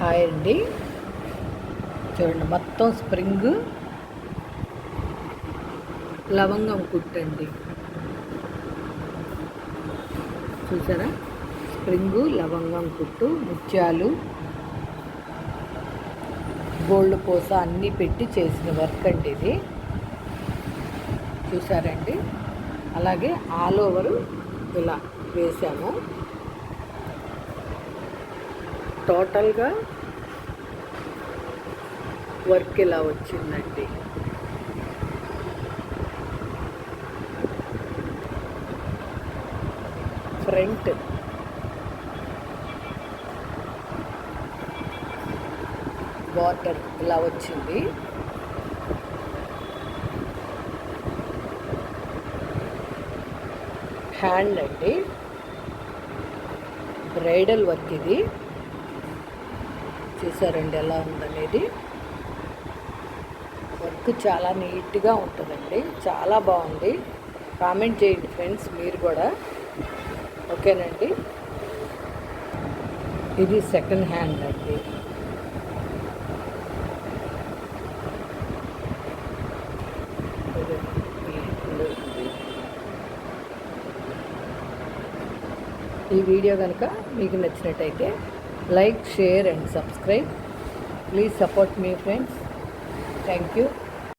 Hi అండి. చూడండి, మొత్తం స్ప్రింగ్ లవంగం కుట్టండి. చూసారా, స్ప్రింగు లవంగం కుట్టు, ముత్యాలు, గోల్డ్ పూస అన్నీ పెట్టి చేసిన వర్క్ అండి ఇది. చూసారండి, అలాగే ఆల్ ఓవరు ఇలా వేసాము. టోటల్గా వర్క్ ఇలా వచ్చిందండి. ఫ్రంట్ బార్డర్ ఇలా వచ్చింది. హ్యాండ్ అండి, బ్రైడల్ వర్క్ ఇది. చూసారండి ఎలా ఉందనేది. వర్క్ చాలా నీట్గా ఉంటుందండి, చాలా బాగుంది. కామెంట్ చేయండి ఫ్రెండ్స్ మీరు కూడా, ఓకేనండి. ఇది సెకండ్ హ్యాండ్ అండి. ఈ వీడియో కనుక మీకు నచ్చినట్టయితే like, share and subscribe. Please support me friends. Thank you.